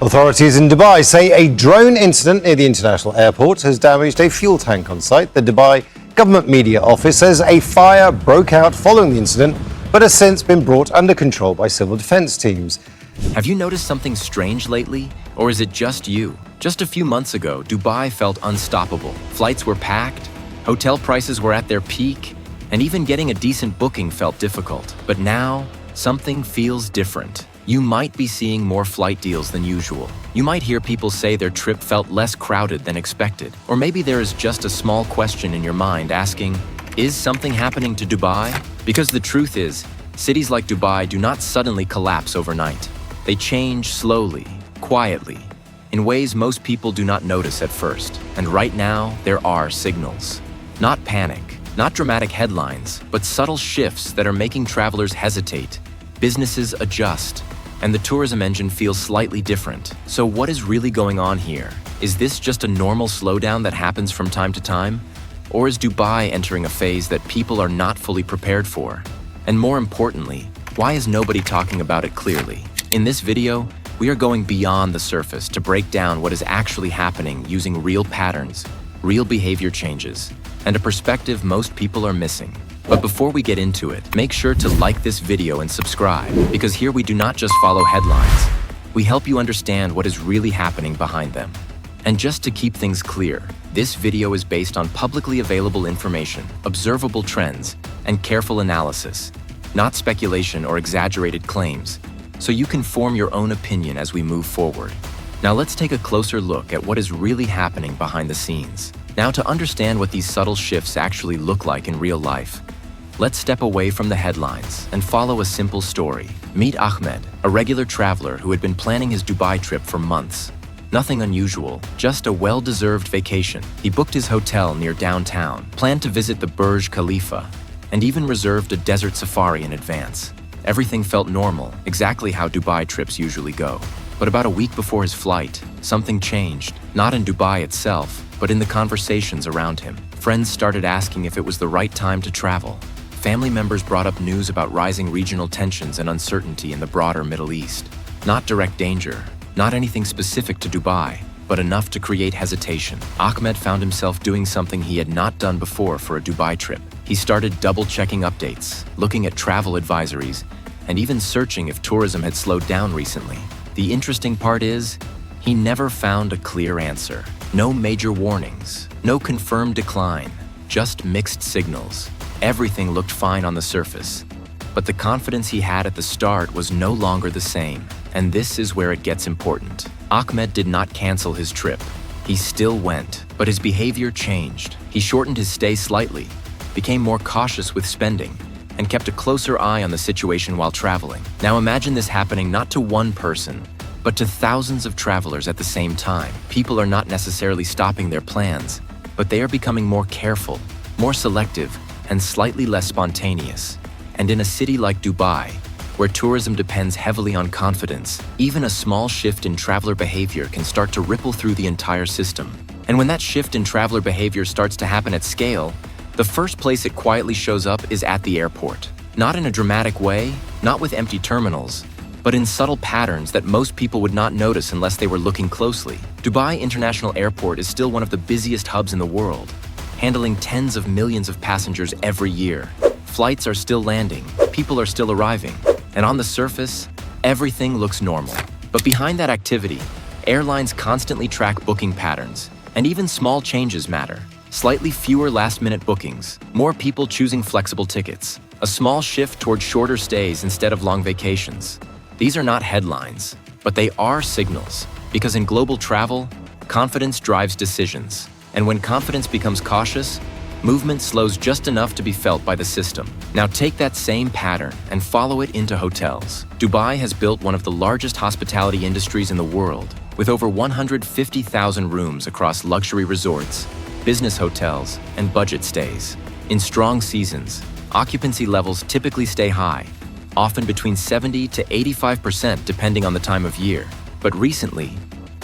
Authorities in Dubai say a drone incident near the international airport has damaged a fuel tank on site. The Dubai Government Media Office says a fire broke out following the incident, but has since been brought under control by civil defense teams. Have you noticed something strange lately? Or is it just you? Just a few months ago, Dubai felt unstoppable. Flights were packed, hotel prices were at their peak, and even getting a decent booking felt difficult. But now, something feels different. You might be seeing more flight deals than usual. You might hear people say their trip felt less crowded than expected. Or maybe there is just a small question in your mind asking, is something happening to Dubai? Because the truth is, cities like Dubai do not suddenly collapse overnight. They change slowly, quietly, in ways most people do not notice at first. And right now, there are signals. Not panic, not dramatic headlines, but subtle shifts that are making travelers hesitate. Businesses adjust, and the tourism engine feels slightly different. So what is really going on here? Is this just a normal slowdown that happens from time to time? Or is Dubai entering a phase that people are not fully prepared for? And more importantly, why is nobody talking about it clearly? In this video, we are going beyond the surface to break down what is actually happening using real patterns, real behavior changes, and a perspective most people are missing. But before we get into it, make sure to like this video and subscribe, because here we do not just follow headlines. We help you understand what is really happening behind them. And just to keep things clear, this video is based on publicly available information, observable trends, and careful analysis, not speculation or exaggerated claims, so you can form your own opinion as we move forward. Now let's take a closer look at what is really happening behind the scenes. Now, to understand what these subtle shifts actually look like in real life, let's step away from the headlines and follow a simple story. Meet Ahmed, a regular traveler who had been planning his Dubai trip for months. Nothing unusual, just a well-deserved vacation. He booked his hotel near downtown, planned to visit the Burj Khalifa, and even reserved a desert safari in advance. Everything felt normal, exactly how Dubai trips usually go. But about a week before his flight, something changed. Not in Dubai itself, but in the conversations around him. Friends started asking if it was the right time to travel. Family members brought up news about rising regional tensions and uncertainty in the broader Middle East. Not direct danger, not anything specific to Dubai, but enough to create hesitation. Ahmed found himself doing something he had not done before for a Dubai trip. He started double-checking updates, looking at travel advisories, and even searching if tourism had slowed down recently. The interesting part is, he never found a clear answer. No major warnings, no confirmed decline, just mixed signals. Everything looked fine on the surface, but the confidence he had at the start was no longer the same. And this is where it gets important. Ahmed did not cancel his trip. He still went, but his behavior changed. He shortened his stay slightly, became more cautious with spending, and kept a closer eye on the situation while traveling. Now imagine this happening not to one person, but to thousands of travelers at the same time. People are not necessarily stopping their plans, but they are becoming more careful, more selective, and slightly less spontaneous. And in a city like Dubai, where tourism depends heavily on confidence, even a small shift in traveler behavior can start to ripple through the entire system. And when that shift in traveler behavior starts to happen at scale, the first place it quietly shows up is at the airport. Not in a dramatic way, not with empty terminals, but in subtle patterns that most people would not notice unless they were looking closely. Dubai International Airport is still one of the busiest hubs in the world, handling tens of millions of passengers every year. Flights are still landing, people are still arriving, and on the surface, everything looks normal. But behind that activity, airlines constantly track booking patterns, and even small changes matter. Slightly fewer last-minute bookings, more people choosing flexible tickets, a small shift toward shorter stays instead of long vacations. These are not headlines, but they are signals, because in global travel, confidence drives decisions. And when confidence becomes cautious, movement slows just enough to be felt by the system. Now take that same pattern and follow it into hotels. Dubai has built one of the largest hospitality industries in the world, with over 150,000 rooms across luxury resorts, business hotels, and budget stays. In strong seasons, occupancy levels typically stay high, often between 70 to 85% depending on the time of year. But recently,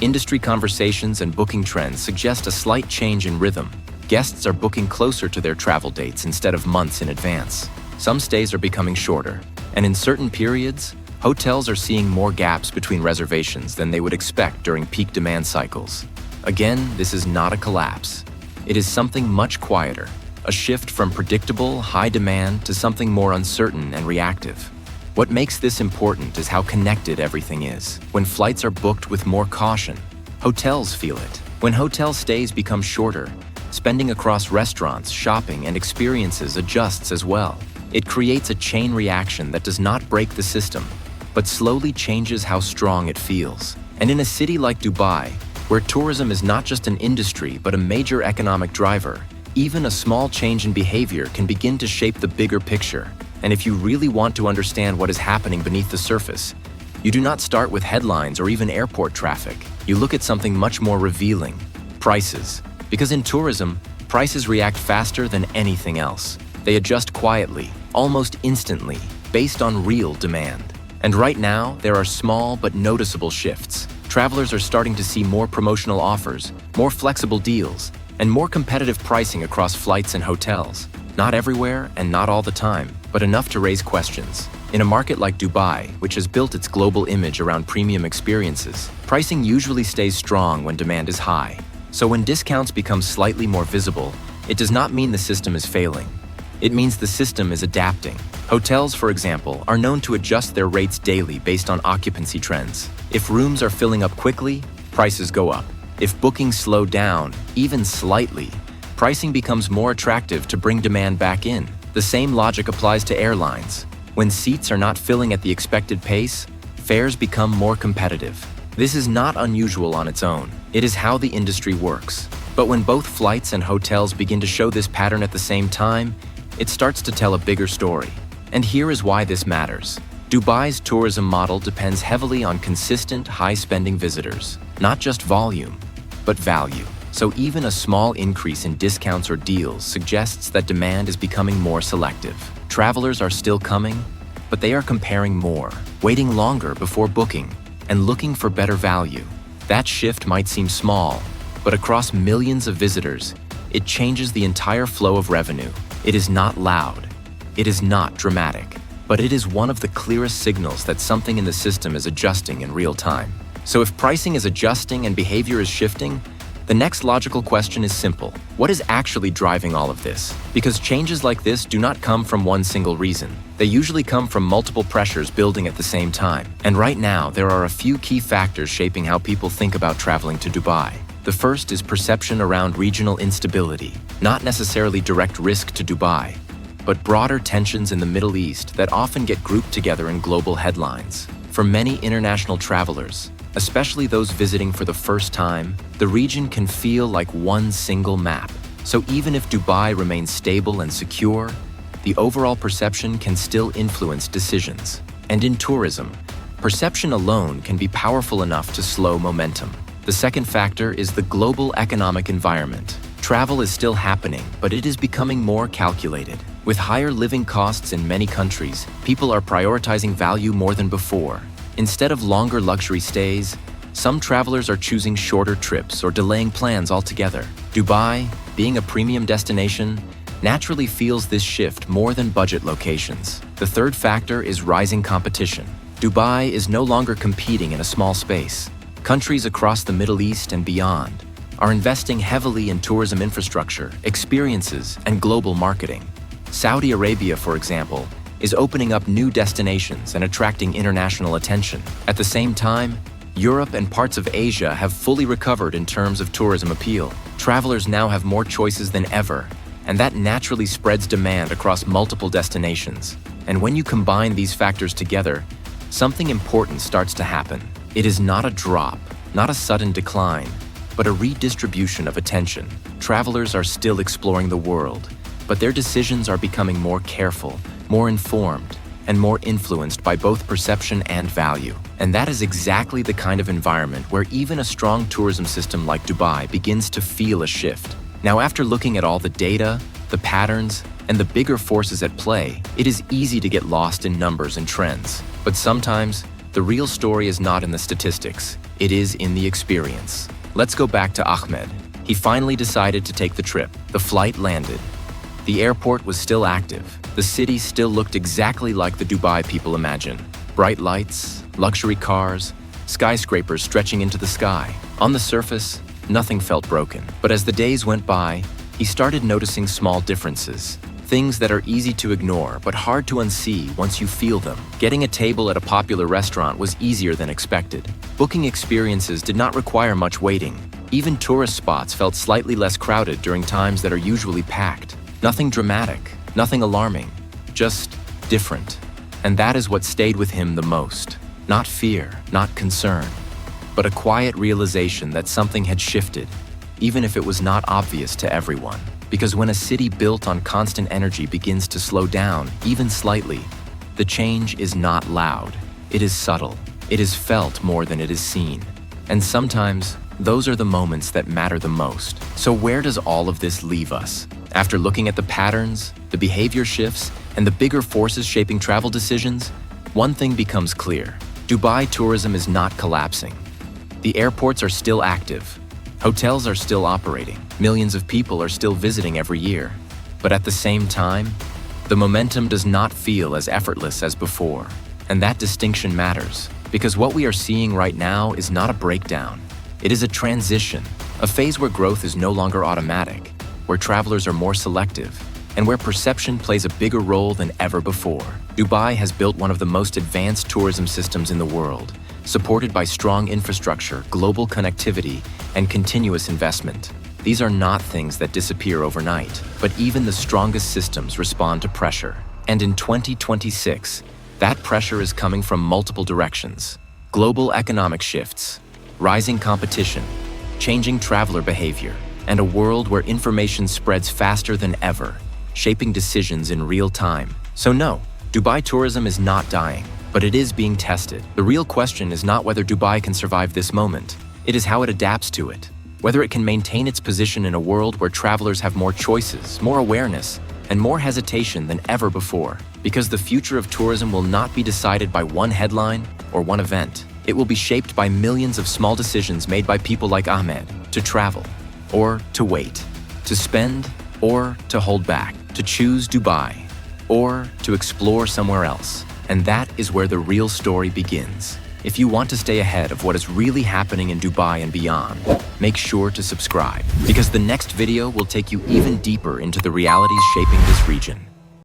industry conversations and booking trends suggest a slight change in rhythm. Guests are booking closer to their travel dates instead of months in advance. Some stays are becoming shorter, and in certain periods, hotels are seeing more gaps between reservations than they would expect during peak demand cycles. Again, this is not a collapse. It is something much quieter, a shift from predictable, high demand to something more uncertain and reactive. What makes this important is how connected everything is. When flights are booked with more caution, hotels feel it. When hotel stays become shorter, spending across restaurants, shopping, and experiences adjusts as well. It creates a chain reaction that does not break the system, but slowly changes how strong it feels. And in a city like Dubai, where tourism is not just an industry but a major economic driver, even a small change in behavior can begin to shape the bigger picture. And if you really want to understand what is happening beneath the surface, you do not start with headlines or even airport traffic. You look at something much more revealing: prices. Because in tourism, prices react faster than anything else. They adjust quietly, almost instantly, based on real demand. And right now, there are small but noticeable shifts. Travelers are starting to see more promotional offers, more flexible deals, and more competitive pricing across flights and hotels. Not everywhere and not all the time, but enough to raise questions. In a market like Dubai, which has built its global image around premium experiences, pricing usually stays strong when demand is high. So when discounts become slightly more visible, it does not mean the system is failing. It means the system is adapting. Hotels, for example, are known to adjust their rates daily based on occupancy trends. If rooms are filling up quickly, prices go up. If bookings slow down, even slightly, pricing becomes more attractive to bring demand back in. The same logic applies to airlines. When seats are not filling at the expected pace, fares become more competitive. This is not unusual on its own. It is how the industry works. But when both flights and hotels begin to show this pattern at the same time, it starts to tell a bigger story. And here is why this matters. Dubai's tourism model depends heavily on consistent, high-spending visitors. Not just volume, but value. So even a small increase in discounts or deals suggests that demand is becoming more selective. Travelers are still coming, but they are comparing more, waiting longer before booking, and looking for better value. That shift might seem small, but across millions of visitors, it changes the entire flow of revenue. It is not loud. It is not dramatic, but it is one of the clearest signals that something in the system is adjusting in real time. So if pricing is adjusting and behavior is shifting, the next logical question is simple. What is actually driving all of this? Because changes like this do not come from one single reason. They usually come from multiple pressures building at the same time. And right now, there are a few key factors shaping how people think about traveling to Dubai. The first is perception around regional instability, not necessarily direct risk to Dubai, but broader tensions in the Middle East that often get grouped together in global headlines. For many international travelers, especially those visiting for the first time, the region can feel like one single map. So even if Dubai remains stable and secure, the overall perception can still influence decisions. And in tourism, perception alone can be powerful enough to slow momentum. The second factor is the global economic environment. Travel is still happening, but it is becoming more calculated. With higher living costs in many countries, people are prioritizing value more than before. Instead of longer luxury stays, some travelers are choosing shorter trips or delaying plans altogether. Dubai, being a premium destination, naturally feels this shift more than budget locations. The third factor is rising competition. Dubai is no longer competing in a small space. Countries across the Middle East and beyond are investing heavily in tourism infrastructure, experiences, and global marketing. Saudi Arabia, for example, is opening up new destinations and attracting international attention. At the same time, Europe and parts of Asia have fully recovered in terms of tourism appeal. Travelers now have more choices than ever, and that naturally spreads demand across multiple destinations. And when you combine these factors together, something important starts to happen. It is not a drop, not a sudden decline, but a redistribution of attention. Travelers are still exploring the world, but their decisions are becoming more careful, more informed, and more influenced by both perception and value. And that is exactly the kind of environment where even a strong tourism system like Dubai begins to feel a shift. Now, after looking at all the data, the patterns, and the bigger forces at play, it is easy to get lost in numbers and trends. But sometimes, the real story is not in the statistics, it is in the experience. Let's go back to Ahmed. He finally decided to take the trip. The flight landed. The airport was still active. The city still looked exactly like the Dubai people imagine. Bright lights, luxury cars, skyscrapers stretching into the sky. On the surface, nothing felt broken. But as the days went by, he started noticing small differences. Things that are easy to ignore but hard to unsee once you feel them. Getting a table at a popular restaurant was easier than expected. Booking experiences did not require much waiting. Even tourist spots felt slightly less crowded during times that are usually packed. Nothing dramatic, nothing alarming, just different. And that is what stayed with him the most. Not fear, not concern, but a quiet realization that something had shifted, even if it was not obvious to everyone. Because when a city built on constant energy begins to slow down, even slightly, the change is not loud. It is subtle. It is felt more than it is seen. And sometimes, those are the moments that matter the most. So where does all of this leave us? After looking at the patterns, the behavior shifts, and the bigger forces shaping travel decisions, one thing becomes clear. Dubai tourism is not collapsing. The airports are still active. Hotels are still operating. Millions of people are still visiting every year. But at the same time, the momentum does not feel as effortless as before. And that distinction matters, because what we are seeing right now is not a breakdown. It is a transition, a phase where growth is no longer automatic, where travelers are more selective, and where perception plays a bigger role than ever before. Dubai has built one of the most advanced tourism systems in the world, supported by strong infrastructure, global connectivity, and continuous investment. These are not things that disappear overnight, but even the strongest systems respond to pressure. And in 2026, that pressure is coming from multiple directions. Global economic shifts, rising competition, changing traveler behavior, and a world where information spreads faster than ever, shaping decisions in real time. So no, Dubai tourism is not dying, but it is being tested. The real question is not whether Dubai can survive this moment. It is how it adapts to it. Whether it can maintain its position in a world where travelers have more choices, more awareness, and more hesitation than ever before. Because the future of tourism will not be decided by one headline or one event. It will be shaped by millions of small decisions made by people like Ahmed to travel, or to wait, to spend, or to hold back, to choose Dubai, or to explore somewhere else. And that is where the real story begins. If you want to stay ahead of what is really happening in Dubai and beyond, make sure to subscribe, because the next video will take you even deeper into the realities shaping this region.